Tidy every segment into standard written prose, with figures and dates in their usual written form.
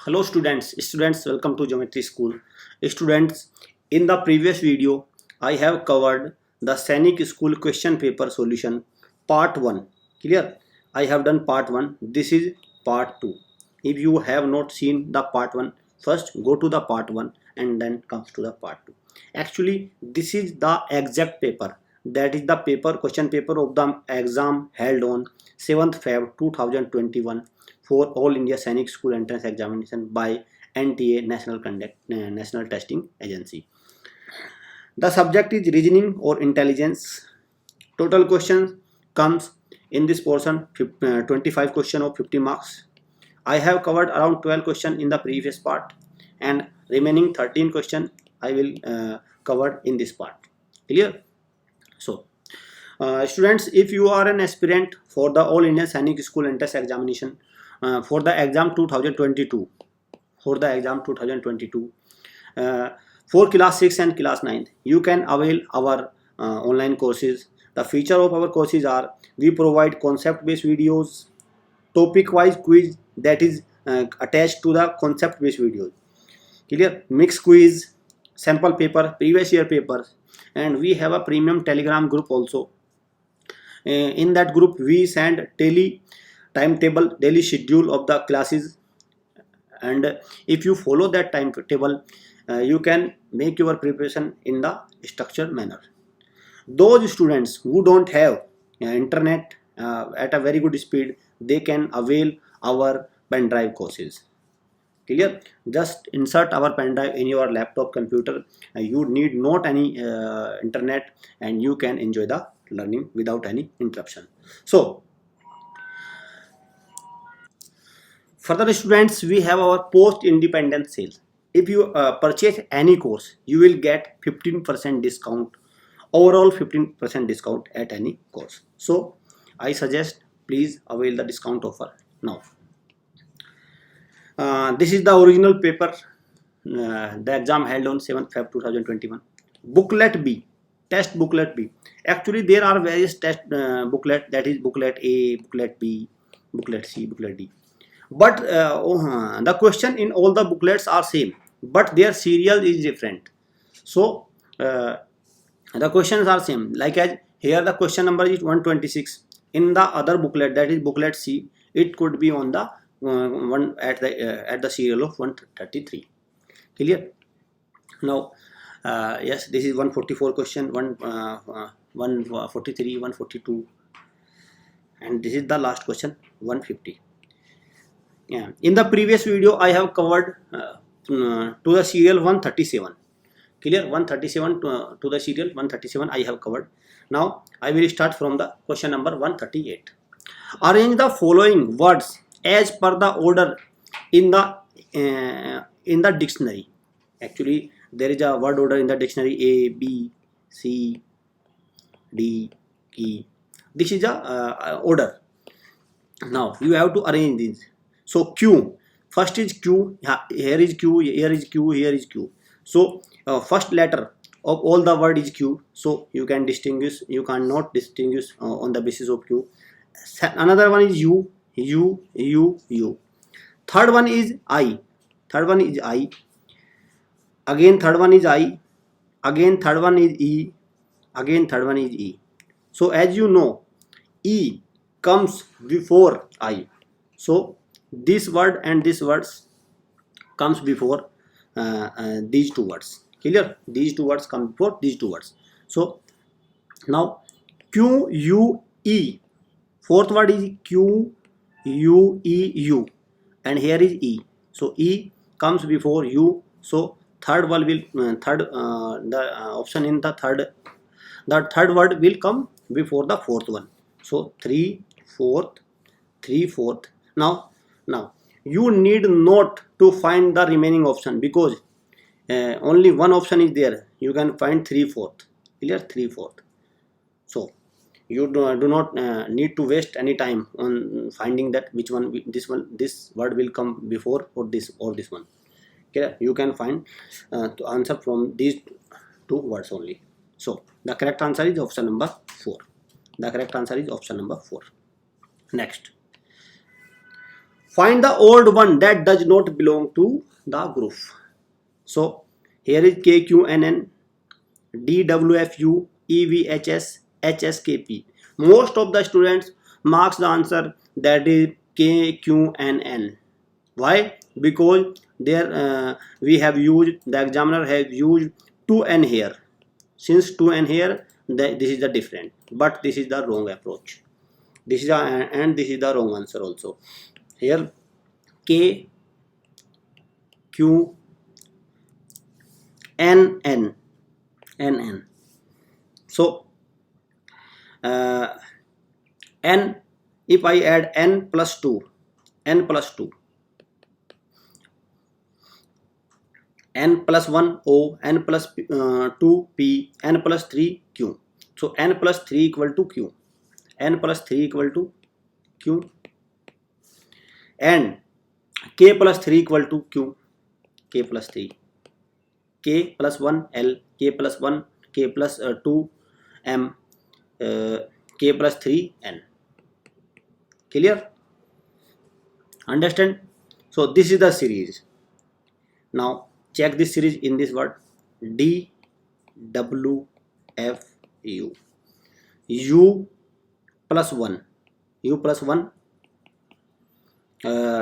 Hello students, welcome to Geometry School. Students, in the previous video I have covered the Sainik School question paper solution part 1. Clear? I have done part 1. This is part 2. If you have not seen the part 1, first go to the part 1 and then comes to the part 2. Actually, this is the exact paper. That is the question paper of the exam held on 7th Feb 2021 for All India Sainik School Entrance Examination by NTA National Testing Agency. The subject is reasoning or intelligence. Total questions comes in this portion 25 question of 50 marks. I have covered around 12 question in the previous part and remaining 13 question I will cover in this part. Clear? So students, if you are an aspirant for the All India Sainik School Entrance Examination for the exam 2022, for class 6 and class 9, you can avail our online courses. The feature of our courses are we provide concept based videos, topic wise quiz that is attached to the concept based videos, clear, mixed quiz, sample paper, previous year papers, and we have a premium telegram group also. In that group we send daily timetable, daily schedule of the classes, and if you follow that timetable you can make your preparation in the structured manner. Those students who don't have internet at a very good speed, they can avail our pen drive courses. Clear? Just insert our pen drive in your laptop computer. You need not any internet, and you can enjoy the learning without any interruption. So further students, we have our post independent sale. If you purchase any course, you will get 15% discount, overall 15% discount at any course. So I suggest please avail the discount offer now. This is the original paper, the exam held on 7th Feb 2021. Booklet B, test booklet B. Actually there are various test booklet, that is booklet A, booklet B, booklet C, booklet D. But the question in all the booklets are same, but their serial is different. So the questions are same, like as here the question number is 126. In the other booklet, that is booklet C, it could be on the one at the serial of 133. Clear? Now yes, this is 144 question, 143, 142, and this is the last question 150. Yeah, in the previous video I have covered to the serial 137. Clear? 137 to the serial 137 I have covered. Now I will start from the question number 138. Arrange the following words as per the order in the dictionary. Actually there is a word order in the dictionary: A, B, C, D, E. This is a order. Now you have to arrange these. So Q, first is Q, here is Q, here is Q, here is Q. So first letter of all the word is Q. So you can distinguish, you cannot distinguish on the basis of Q. Another one is U, U, U, U. Third one is I. Third one is I. Again third one is I. Again third one is E. Again third one is E. So as you know, E comes before I. So this word and this words comes before these two words. Clear? These two words come before these two words. So now Q, U, E. Fourth word is Q, U, E, U, and here is E. So E comes before U. So third word will the option in the third word will come before the fourth one. So 3, 4th, 3, 4th. Now you need not to find the remaining option, because only one option is there. You can find 3, 4th. Clear? 3, 4th. So you do not need to waste any time on finding that which one, this word will come before, or this one. Okay, you can find the answer from these two words only. So the correct answer is option number 4. The correct answer is option number 4. Next, Find the old one that does not belong to the group. So here is KQNN, DWFU, EVHS, HSKP. Most of the students marks the answer that is KQNN. Why? Because there we have used, the examiner has used 2n here. Since 2n here, this is the different, but this is the wrong approach. This is and this is the wrong answer also. Here K Q N N N N. So n, if I add n plus 2, n plus 2, n plus 1 O, n plus 2 P, n plus 3 Q. So n plus 3 equal to Q, n plus 3 equal to Q, and K plus 3 equal to Q, K plus 3, K plus 1 L, K plus 1, K plus 2 M, K plus 3 N. Clear? Understand? So this is the series. Now check this series in this word D W F U. U plus 1, U plus 1,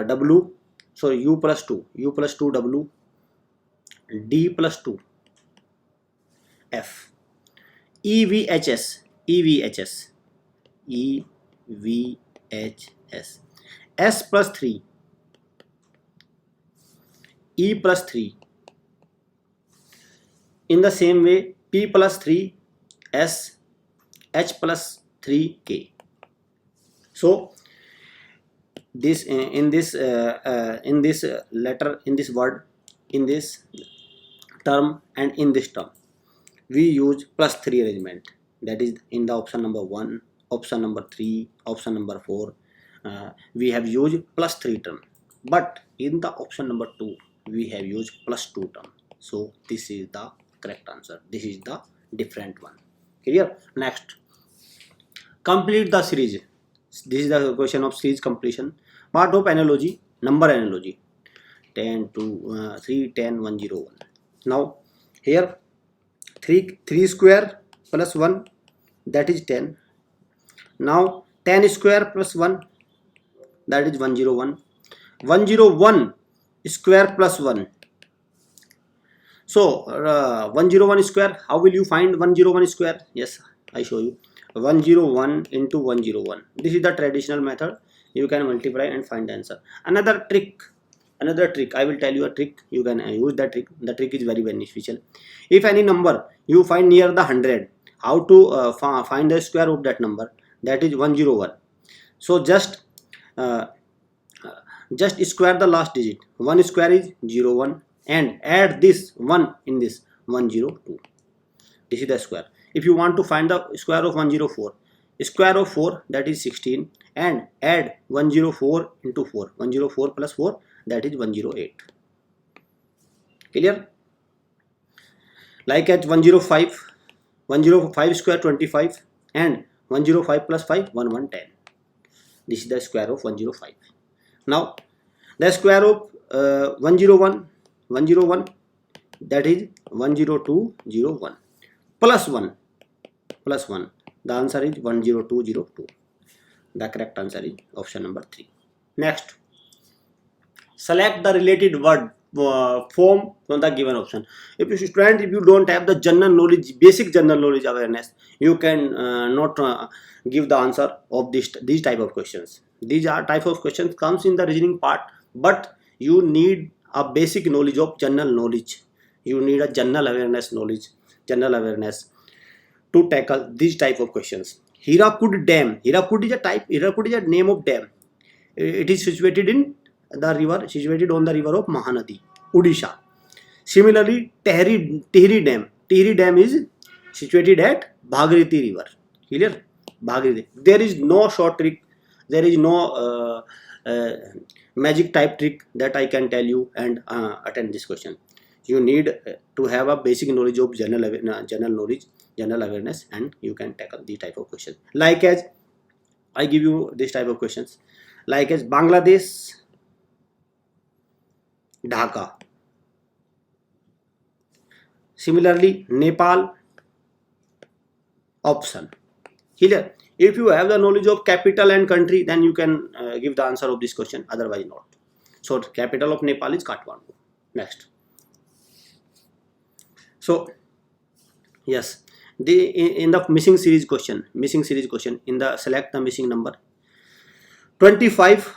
W, sorry, U plus 2, U plus 2 W, D plus 2 F, EVHS, EVHS, EVHS, S plus 3, E plus 3. In the same way, P plus 3, S, H plus 3, K. So this in this letter, in this word, in this term, and in this term, we use plus 3 arrangement. That is in the option number 1, option number 3, option number 4. We have used plus 3 term, but in the option number 2 we have used plus 2 term. So this is the correct answer. This is the different one. Clear? Next, complete the series. This is the question of series completion. Part of analogy, number analogy, 10 to 3, 10, 1, 0, 1. Now here 3 square plus 1, that is 10. Now 10 square plus 1, that is 101. 101 square plus 1. So 101 square, how will you find 101 square? Yes, I show you. 101 into 101. This is the traditional method. You can multiply and find the answer. Another trick, I will tell you a trick. You can use that trick. The trick is very beneficial. If any number you find near the 100, how to find the square of that number? That is 101. So just square the last digit. 1 square is 01, and add this 1 in this 102. This is the square. If you want to find the square of 104, square of 4, that is 16, and add 104 into 4. 104 plus 4, that is 108. Clear? Like at 105, 105 square 25, and 105 plus 5, 1110. This is the square of 105. Now the square of 101, that is 10201, plus 1, the answer is 10202. The correct answer is option number 3. Next, select the related word form from the given option. If you don't have the general knowledge, basic general knowledge awareness, you can not give the answer of these type of questions. These are type of questions comes in the reasoning part, but you need a basic knowledge of general knowledge. You need a general awareness knowledge, general awareness to tackle these type of questions. Hirakud Dam. Hirakud is a type. Hirakud is a name of dam. It is situated in the river, situated on the river of Mahanadi, Odisha. Similarly, Tehri Dam. Tehri Dam is situated at Bhagirathi River. Clear? Bhagirathi. There is no short trick. There is no magic type trick that I can tell you and attend this question. You need to have a basic knowledge of general knowledge, general awareness, and you can tackle these type of questions. Like as I give you this type of questions, like as Bangladesh Dhaka. Similarly, Nepal, option. Clear? If you have the knowledge of capital and country, then you can give the answer of this question, otherwise not. So capital of Nepal is Kathmandu. Next. So yes, in the missing series question, in the select the missing number. 25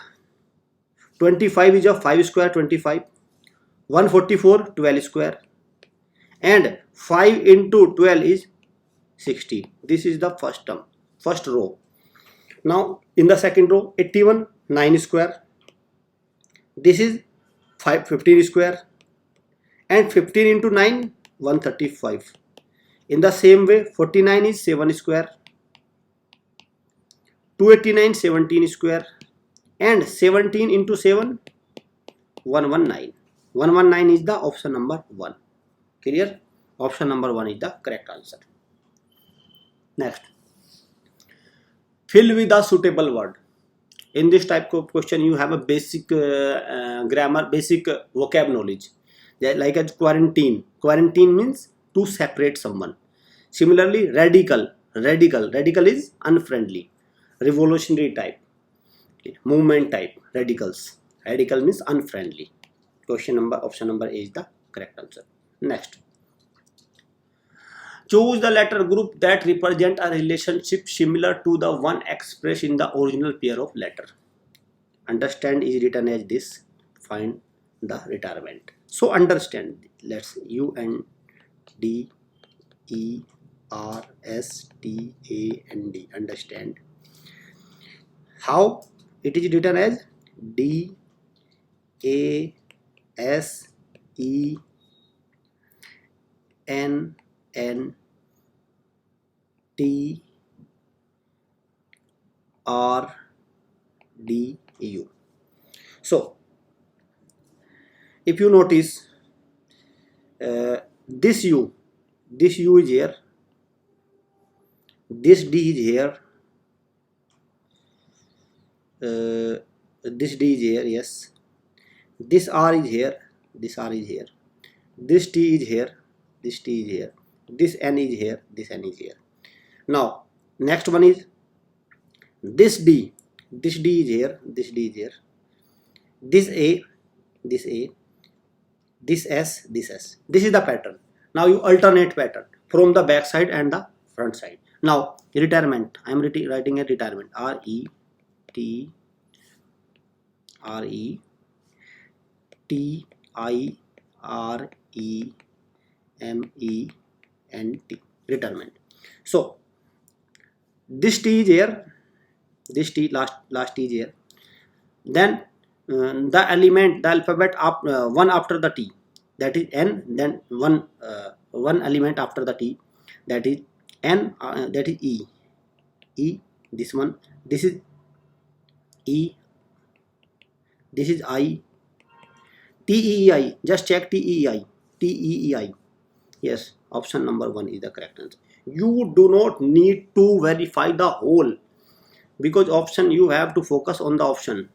is a 5 square 25, 144 12 square, and 5 into 12 is 60. This is the first term, first row. Now in the second row, 81 9 square, this is 15 square, and 15 into 9 135. In the same way, 49 is 7 square, 289 17 square, and 17 into 7 119. 119 is the option number 1. Clear? Option number 1 is the correct answer. Next, fill with a suitable word. In this type of question, you have a basic grammar, basic vocab knowledge. Like as quarantine. Quarantine means to separate someone. Similarly, radical. Radical is unfriendly. Revolutionary type. Movement type. Radicals. Radical means unfriendly. Option number A is the correct answer. Next. Choose the letter group that represent a relationship similar to the one expressed in the original pair of letter. Understand is written as this. Find the retirement. So understand. Let's U N D E R S T A N D. Understand. How it is written as D A S E N N T R D U. So if you notice, this U is here, this D is here, this D is here, yes, this R is here, this R is here, this T is here, this T is here, this N is here, this N is here. Now next one is this D is here, this D is here, this A, this S, this S. This is the pattern. Now you alternate pattern from the back side and the front side. Now retirement, I am writing a retirement, R E T I R E M E N T, retirement. So this T is here, this T, last T is here, then the element, the alphabet one after the T, that is N, then one element after the T, that is N, that is E, this one, this is E, this is I, T E E I, just check T E E I. Yes, option number 1 is the correct answer. You do not need to verify the whole, because option you have to focus on the option.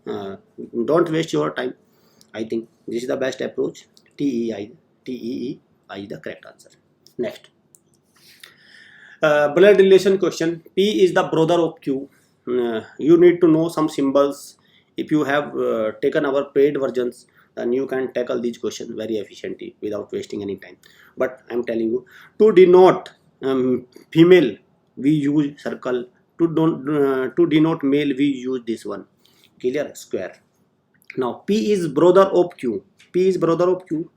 Don't waste your time. I think this is the best approach. T E E I is the correct answer. Next, blood relation question. P is the brother of Q. You need to know some symbols. If you have taken our paid versions, then you can tackle these questions very efficiently without wasting any time. But I am telling you, to denote female, we use circle. To denote male, we use this one. Clear? Square. Now P is brother of Q. P is brother of Q.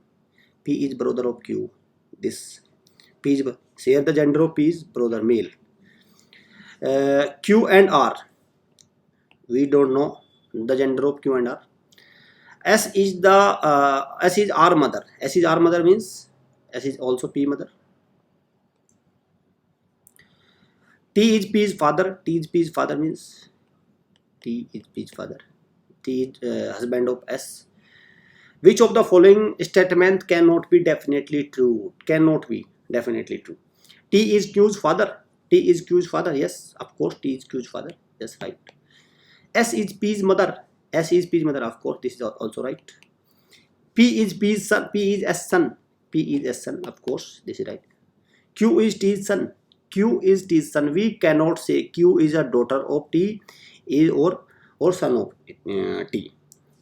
P is brother of Q. This P is, share the gender of P is brother, male. Q and R, we don't know the gender of Q and R. S is R mother. S is R mother means S is also P mother. T is P's father. T is P's father means T is P's father. T is husband of S. Which of the following statement cannot be definitely true? Cannot be definitely true. T is Q's father. T is Q's father. Yes, of course, T is Q's father. Yes, right. S is P's mother. S is P's mother. Of course, this is also right. P is son. P is S son. P is S son. Of course, this is right. Q is T son. Q is T son. We cannot say Q is a daughter of T is or son of T.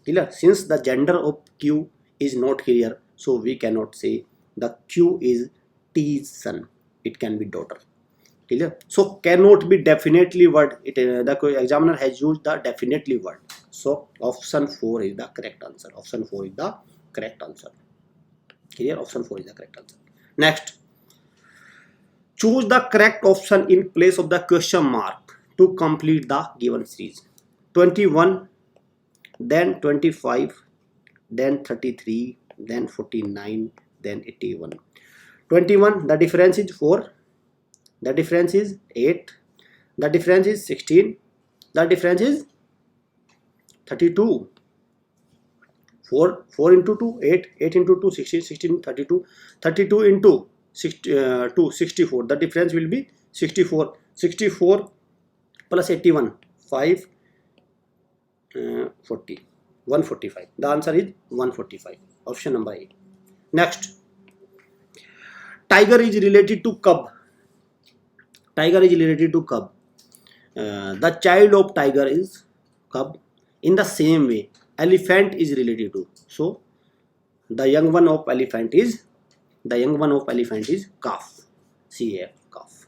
Clear? Since the gender of Q is not clear, so we cannot say the Q is T's son. It can be daughter. Clear? So cannot be definitely word. The examiner has used the definitely word. So option 4 is the correct answer. Option 4 is the correct answer. Clear? Option 4 is the correct answer. Next, choose the correct option in place of the question mark to complete the given series. 21, then 25, then 33, then 49, then 81. 21, the difference is 4, the difference is 8, the difference is 16, the difference is 32. 4 into 2, 8, 8 into 2, 16, 16, 32, 32 into 2, 64. The difference will be 64. 64 plus 81, 5, 40, 145. The answer is 145. Option number A. Next, tiger is related to cub. Tiger is related to cub. The child of tiger is cub. In the same way, elephant is related to. So the young one of elephant is calf. CAF, calf.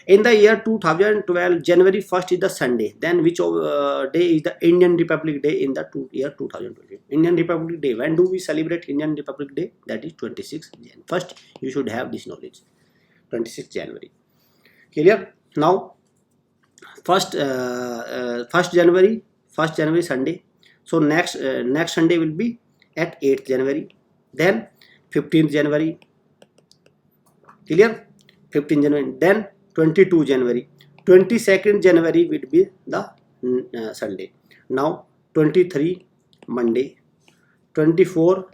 In the year 2012, January 1st is the Sunday. Then which day is the Indian Republic Day in the year 2020? Indian Republic Day. When do we celebrate Indian Republic Day? That is 26th January. First, you should have this knowledge. 26th January. Clear? Now, first January Sunday. So next Sunday will be at 8th January. Then 15th January. Clear? 15th January. Then 22 January. 22nd January will be the Sunday. Now 23 Monday. 24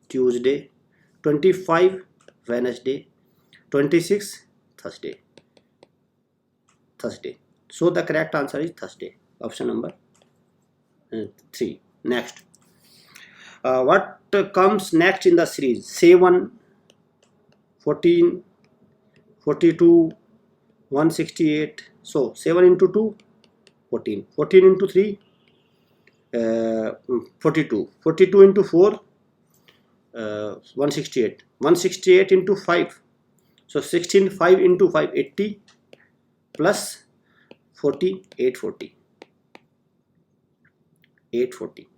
Tuesday. 25 Wednesday. 26 Thursday. So the correct answer is Thursday. Option number 3. Next, what comes next in the series? 7, 14, 42, 168. So 7 into 2, 14. 14 into 3, 42. 42 into 4, 168. 168 into 5. So 16, 5 into 5, 80 plus 40, 840. 840.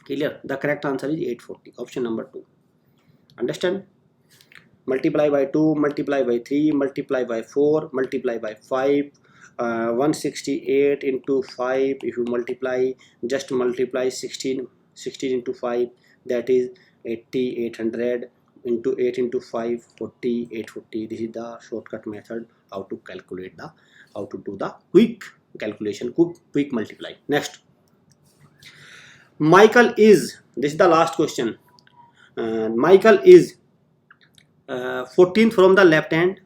Clear? The correct answer is 840. Option number 2. Understand? Multiply by 2, multiply by 3, multiply by 4, multiply by 5. 168 into 5. If you multiply, just multiply 16 into 5. That is 80, 800 into 8 into 5, 40, 840. This is the shortcut method how to calculate how to do the quick calculation, quick multiply. Next, Michael is, this is the last question. Michael is 14 from the left hand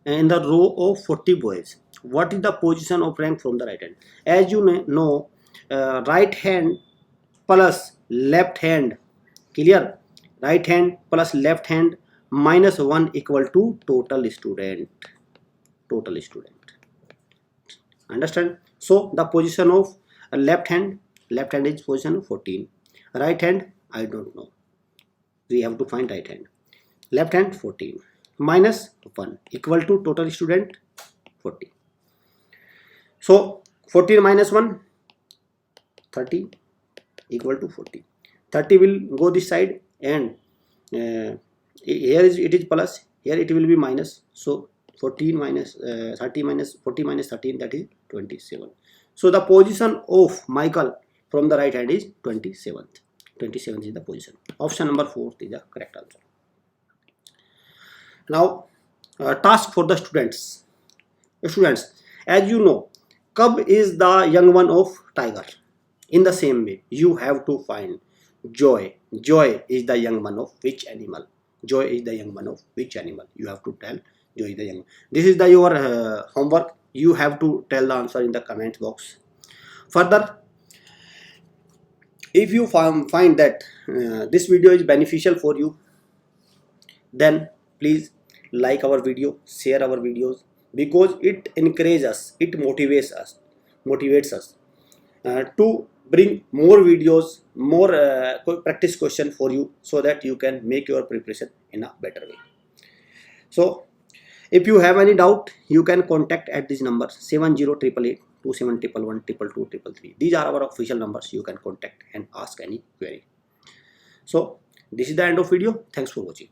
in the row of 40 boys. What is the position of rank from the right hand? As you know, right hand plus left hand. Clear? Right hand plus left hand minus 1 equal to total student. Understand? So the position of left hand is position 14. Right hand, I don't know. We have to find right hand. Left hand 14 minus 1 equal to total student 40. So 14 minus 1, 30 equal to 40. 30 will go this side, and here it is plus, here it will be minus. So 14 minus 30 minus 40 minus 13, that is 27. So the position of Michael from the right hand is 27th. 27th is the position. Option number 4 is the correct answer. Now, task for the students. As you know, cub is the young one of tiger. In the same way, you have to find joy. Joy is the young one of which animal? Joy is the young one of which animal? You have to tell joy is the young. This is your homework. You have to tell the answer in the comment box. Further, If you find that this video is beneficial for you, then please like our video, share our videos, because it encourages us, it motivates us to bring more videos, more practice question for you, so that you can make your preparation in a better way. So if you have any doubt, you can contact at this number 7088 2711 222 These are our official numbers. You can contact and ask any query. So this is the end of video. Thanks for watching.